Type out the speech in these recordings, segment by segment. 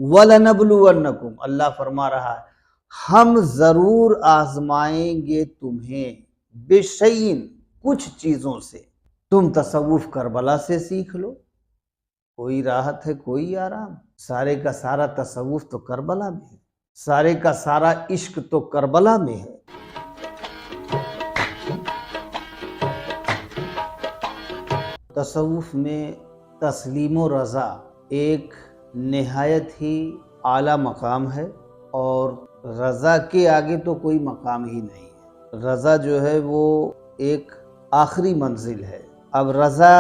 وَلَنَبْلُوَنَّكُمْ، اللہ فرما رہا ہے ہم ضرور آزمائیں گے تمہیں، بِشَیْءٍ، کچھ چیزوں سے۔ تم تصوف کربلا سے سیکھ لو، کوئی راحت ہے کوئی آرام، سارے کا سارا تصوف تو کربلا میں ہے، سارے کا سارا عشق تو کربلا میں ہے۔ تصوف میں تسلیم و رضا ایک نہایت ہی اعلیٰ مقام ہے، اور رضا کے آگے تو کوئی مقام ہی نہیں ہے۔ رضا جو ہے وہ ایک آخری منزل ہے۔ اب رضا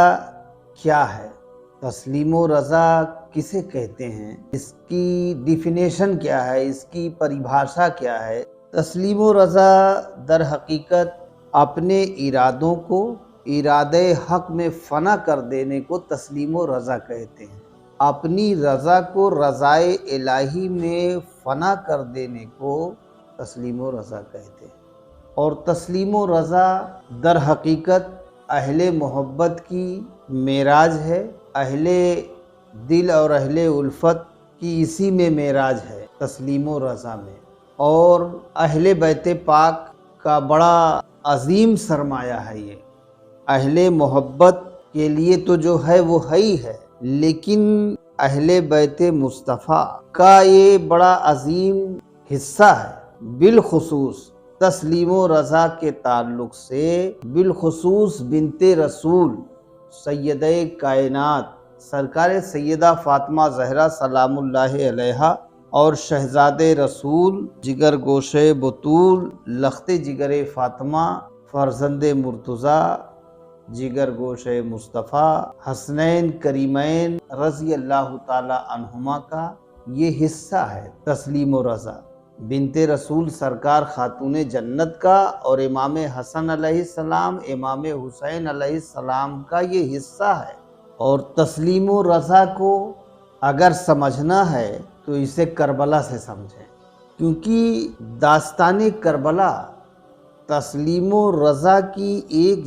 کیا ہے، تسلیم و رضا کسے کہتے ہیں، اس کی ڈیفینیشن کیا ہے، اس کی پریبھاشا کیا ہے؟ تسلیم و رضا در حقیقت اپنے ارادوں کو ارادے حق میں فنا کر دینے کو تسلیم و رضا کہتے ہیں۔ اپنی رضا کو رضائے الہی میں فنا کر دینے کو تسلیم و رضا کہتے ہیں۔ اور تسلیم و رضا در حقیقت اہل محبت کی معراج ہے، اہل دل اور اہل الفت کی اسی میں معراج ہے، تسلیم و رضا میں۔ اور اہل بیت پاک کا بڑا عظیم سرمایہ ہے یہ۔ اہل محبت کے لیے تو جو ہے وہ ہی ہے، لیکن اہل بیت مصطفیٰ کا یہ بڑا عظیم حصہ ہے، بالخصوص تسلیم و رضا کے تعلق سے، بالخصوص بنت رسول سیدہ کائنات سرکار سیدہ فاطمہ زہرا سلام اللہ علیہا اور شہزاد رسول جگر گوشے بطول لخت جگر فاطمہ فرزند مرتضیٰ جگر گوشے مصطفیٰ حسنین کریمین رضی اللہ تعالی عنہما کا یہ حصہ ہے تسلیم و رضا۔ بنت رسول سرکار خاتون جنت کا اور امام حسن علیہ السلام امام حسین علیہ السلام کا یہ حصہ ہے۔ اور تسلیم و رضا کو اگر سمجھنا ہے تو اسے کربلا سے سمجھیں، کیونکہ داستان کربلا تسلیم و رضا کی ایک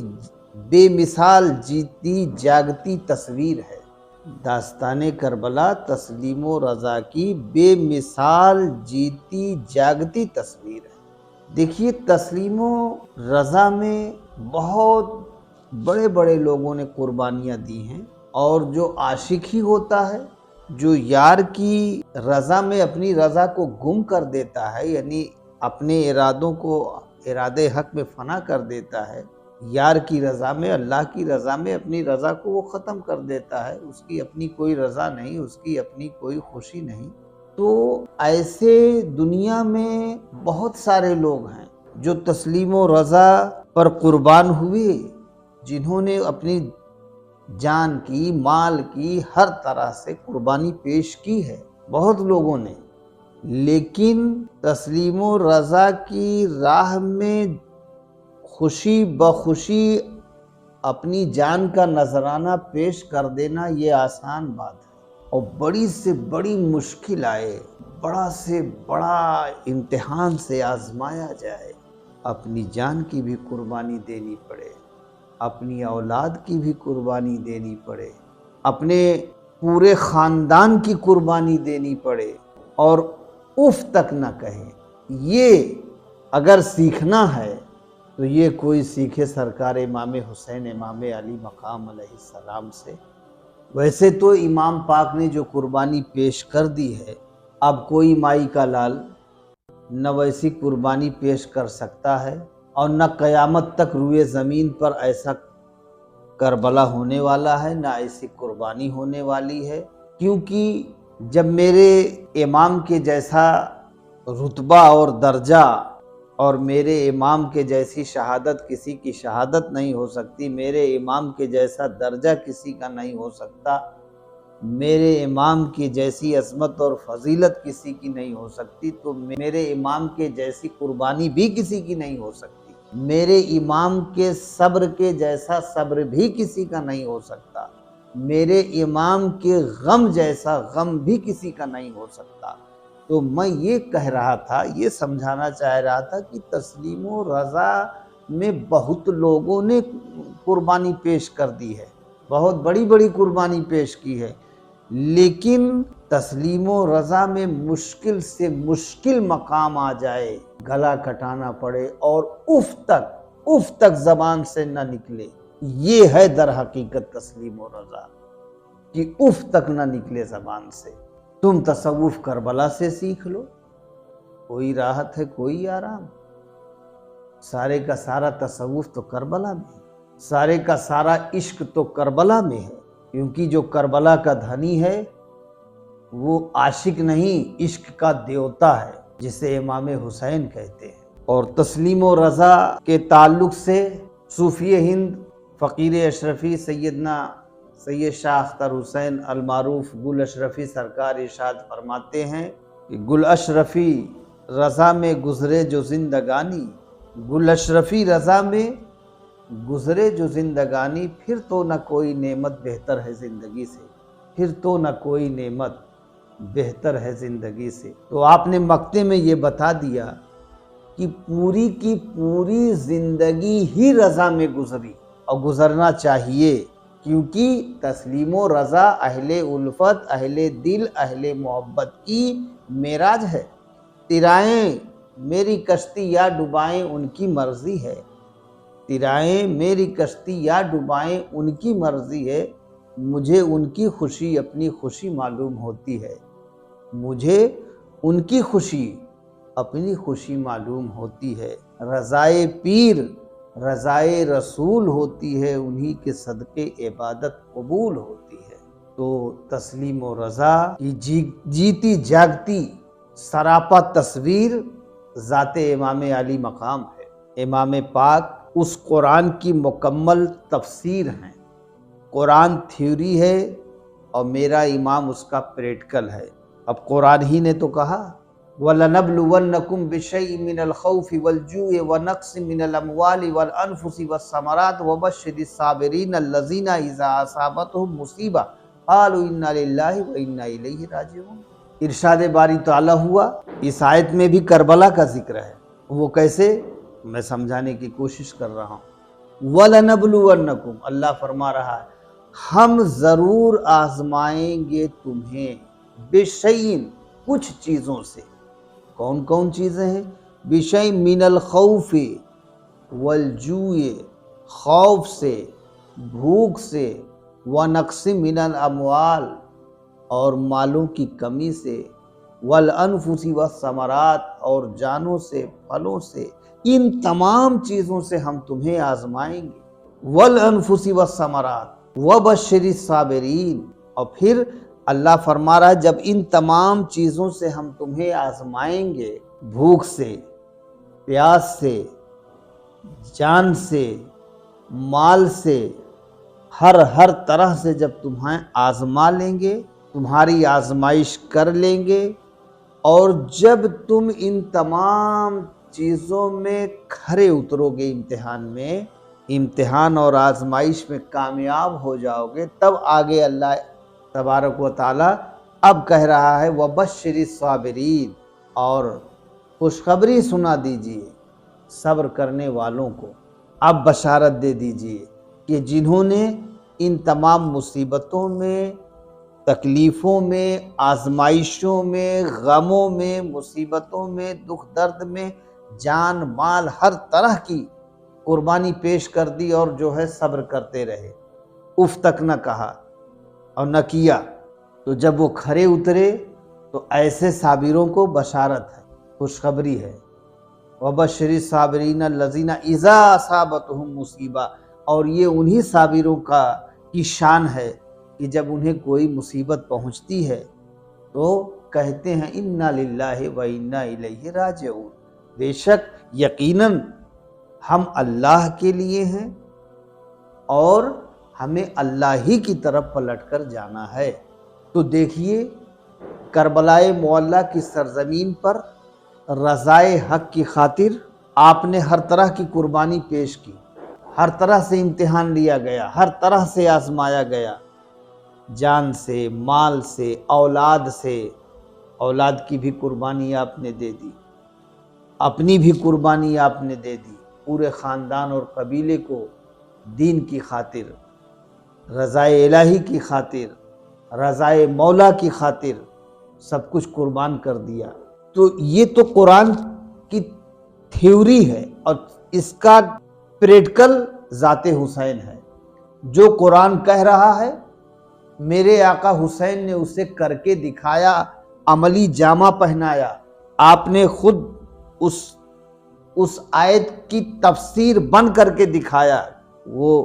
بے مثال جیتی جاگتی تصویر ہے۔ داستان کربلا تسلیم و رضا کی بے مثال جیتی جاگتی تصویر ہے۔ دیکھیے تسلیم و رضا میں بہت بڑے بڑے لوگوں نے قربانیاں دی ہیں، اور جو عاشق ہی ہوتا ہے، جو یار کی رضا میں اپنی رضا کو گم کر دیتا ہے، یعنی اپنے ارادوں کو ارادے حق میں فنا کر دیتا ہے، یار کی رضا میں اللہ کی رضا میں اپنی رضا کو وہ ختم کر دیتا ہے، اس کی اپنی کوئی رضا نہیں، اس کی اپنی کوئی خوشی نہیں، تو ایسے دنیا میں بہت سارے لوگ ہیں جو تسلیم و رضا پر قربان ہوئے، جنہوں نے اپنی جان کی مال کی ہر طرح سے قربانی پیش کی ہے، بہت لوگوں نے، لیکن تسلیم و رضا کی راہ میں خوشی بخوشی اپنی جان کا نذرانہ پیش کر دینا یہ آسان بات ہے، اور بڑی سے بڑی مشکل آئے، بڑا سے بڑا امتحان سے آزمایا جائے، اپنی جان کی بھی قربانی دینی پڑے، اپنی اولاد کی بھی قربانی دینی پڑے، اپنے پورے خاندان کی قربانی دینی پڑے، اور اف تک نہ کہے، یہ اگر سیکھنا ہے تو یہ کوئی سیکھے سرکار امام حسین امام علی مقام علیہ السلام سے۔ ویسے تو امام پاک نے جو قربانی پیش کر دی ہے، اب کوئی مائی کا لال نہ ویسی قربانی پیش کر سکتا ہے، اور نہ قیامت تک روئے زمین پر ایسا کربلا ہونے والا ہے، نہ ایسی قربانی ہونے والی ہے، کیونکہ جب میرے امام کے جیسا رتبہ اور درجہ اور میرے امام کے جیسی شہادت کسی کی شہادت نہیں ہو سکتی، میرے امام کے جیسا درجہ کسی کا نہیں ہو سکتا، میرے امام کی جیسی عظمت اور فضیلت کسی کی نہیں ہو سکتی، تو میرے امام کے جیسی قربانی بھی کسی کی نہیں ہو سکتی، میرے امام کے صبر کے جیسا صبر بھی کسی کا نہیں ہو سکتا، میرے امام کے غم جیسا غم بھی کسی کا نہیں ہو سکتا۔ تو میں یہ کہہ رہا تھا، یہ سمجھانا چاہ رہا تھا کہ تسلیم و رضا میں بہت لوگوں نے قربانی پیش کر دی ہے، بہت بڑی بڑی قربانی پیش کی ہے، لیکن تسلیم و رضا میں مشکل سے مشکل مقام آ جائے، گلا کٹانا پڑے اور اف تک زبان سے نہ نکلے، یہ ہے در حقیقت تسلیم و رضا، کہ اف تک نہ نکلے زبان سے۔ تم تصوف کربلا سے سیکھ لو، کوئی راحت ہے کوئی آرام، سارے کا سارا تصوف تو کربلا میں ہے، سارے کا سارا عشق تو کربلا میں ہے، کیونکہ جو کربلا کا دھنی ہے وہ عاشق نہیں، عشق کا دیوتا ہے، جسے امام حسین کہتے ہیں۔ اور تسلیم و رضا کے تعلق سے صوفی ہند فقیر اشرفی سیدنا سید شاہ اختر حسین المعروف گل اشرفی سرکار ارشاد فرماتے ہیں کہ گل اشرفی رضا میں گزرے جو زندگانی، گل اشرفی رضا میں گزرے جو زندگانی، پھر تو نہ کوئی نعمت بہتر ہے زندگی سے، پھر تو نہ کوئی نعمت بہتر ہے زندگی سے۔ تو آپ نے مقطع میں یہ بتا دیا کہ پوری کی پوری زندگی ہی رضا میں گزری اور گزرنا چاہیے، کیونکہ تسلیم و رضا اہل الفت، اہل دل، اہل محبت کی معراج ہے۔ تیرائیں میری کشتی یا ڈبائیں ان کی مرضی ہے، تیرائیں میری کشتی یا ڈبائیں ان کی مرضی ہے، مجھے ان کی خوشی اپنی خوشی معلوم ہوتی ہے، مجھے ان کی خوشی اپنی خوشی معلوم ہوتی ہے۔ رضائے پیر رضائے رسول ہوتی ہے، انہی کے صدقے عبادت قبول ہوتی ہے۔ تو تسلیم و رضا کی جیتی جاگتی سراپا تصویر ذات امام علی مقام ہے۔ امام پاک اس قرآن کی مکمل تفسیر ہیں، قرآن تھیوری ہے اور میرا امام اس کا پریکٹیکل ہے۔ اب قرآن ہی نے تو کہا وَلَنَبْلُوَنَّكُمْ بِشَيْءٍ مِّنَ الْخَوْفِ وَالْجُوعِ وَنَقْصٍ مِّنَ الْأَمْوَالِ وَالْأَنفُسِ وَالثَّمَرَاتِ وَبَشِّرِ الصَّابِرِينَ الَّذِينَ إِذَا أَصَابَتْهُمْ مُصِیبَةٌ قَالُوا إِنَّا لِلَّهِ وَإِنَّا إِلَیْهِ رَاجِعُونَ۔ ارشاد باری تعالیٰ ہوا، اس آیت میں بھی کربلا کا ذکر ہے۔ وہ کیسے، میں سمجھانے کی کوشش کر رہا ہوں۔ وَلَنَبْلُوَنَّكُمْ، اللہ فرما رہا ہے ہم ضرور آزمائیں گے تمہیں، بِشَیْءٍ کچھ چیزوں سے۔ کون کون چیزیں ہیں؟ بِشَیْءٍ مِّنَ الْخَوْفِ وَالْجُوعِ، خوف سے، بھوک سے، وَنَقْصٍ مِّنَ الْأَمْوَالِ اور مالوں کی کمی سے، وَالْأَنفُسِ وَالثَّمَرَاتِ اور جانوں سے، پھلوں سے، ان تمام چیزوں سے ہم تمہیں آزمائیں گے۔ وَالْأَنفُسِ وَالثَّمَرَاتِ وَبَشِّرِ الصَّابِرِينَ، اور پھر اللہ فرما رہا ہے جب ان تمام چیزوں سے ہم تمہیں آزمائیں گے، بھوک سے، پیاس سے، جان سے، مال سے، ہر طرح سے جب تمہیں آزما لیں گے، تمہاری آزمائش کر لیں گے، اور جب تم ان تمام چیزوں میں کھرے اترو گے، امتحان میں، امتحان اور آزمائش میں کامیاب ہو جاؤ گے، تب آگے اللہ تبارک و تعالی اب کہہ رہا ہے وَبَشِّرِ الصَّابِرِينَ، اور خوشخبری سنا دیجئے صبر کرنے والوں کو، اب بشارت دے دیجئے کہ جنہوں نے ان تمام مصیبتوں میں، تکلیفوں میں، آزمائشوں میں، غموں میں، مصیبتوں میں، دکھ درد میں جان مال ہر طرح کی قربانی پیش کر دی اور جو ہے صبر کرتے رہے، اف تک نہ کہا اور نہ کیا، تو جب وہ کھرے اترے تو ایسے صابروں کو بشارت ہے، خوشخبری ہے۔ وَبَشِّرِ الصَّابِرِينَ الَّذِينَ إِذَا أَصَابَتْهُمْ مُصِیبَةٌ، اور یہ انہی صابروں کی شان ہے کہ جب انہیں کوئی مصیبت پہنچتی ہے تو کہتے ہیں اِنَّا لِلَّهِ وَإِنَّا إِلَیْهِ رَاجِعُونَ، بے شک یقیناً ہم اللہ کے لیے ہیں اور ہمیں اللہ ہی کی طرف پلٹ کر جانا ہے۔ تو دیکھیے کربلائے معلیٰ کی سرزمین پر رضائے حق کی خاطر آپ نے ہر طرح کی قربانی پیش کی، ہر طرح سے امتحان لیا گیا، ہر طرح سے آزمایا گیا، جان سے، مال سے، اولاد سے، اولاد کی بھی قربانی آپ نے دے دی، اپنی بھی قربانی آپ نے دے دی، پورے خاندان اور قبیلے کو دین کی خاطر، رضائے الہی کی خاطر، رضائے مولا کی خاطر سب کچھ قربان کر دیا۔ تو یہ تو قرآن کی تھیوری ہے اور اس کا پریکٹیکل ذات حسین ہے۔ جو قرآن کہہ رہا ہے میرے آقا حسین نے اسے کر کے دکھایا، عملی جامہ پہنایا۔ آپ نے خود اس آیت کی تفسیر بن کر کے دکھایا۔ وہ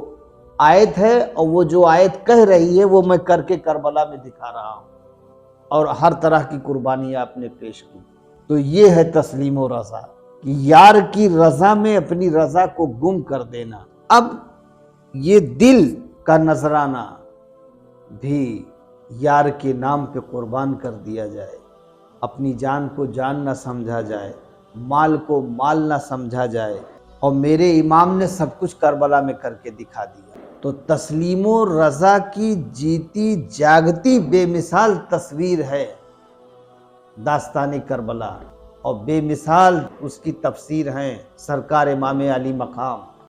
آیت ہے اور وہ جو آیت کہہ رہی ہے وہ میں کر کے کربلا میں دکھا رہا ہوں، اور ہر طرح کی قربانی آپ نے پیش کی۔ تو یہ ہے تسلیم و رضا، کہ یار کی رضا میں اپنی رضا کو گم کر دینا۔ اب یہ دل کا نذرانہ بھی یار کے نام پہ قربان کر دیا جائے، اپنی جان کو جان نہ سمجھا جائے، مال کو مال نہ سمجھا جائے، اور میرے امام نے سب کچھ کربلا میں کر کے دکھا دیا۔ تو تسلیم و رضا کی جیتی جاگتی بے مثال تصویر ہے داستان کربلا، اور بے مثال اس کی تفسیر ہیں سرکار امام علی مقام۔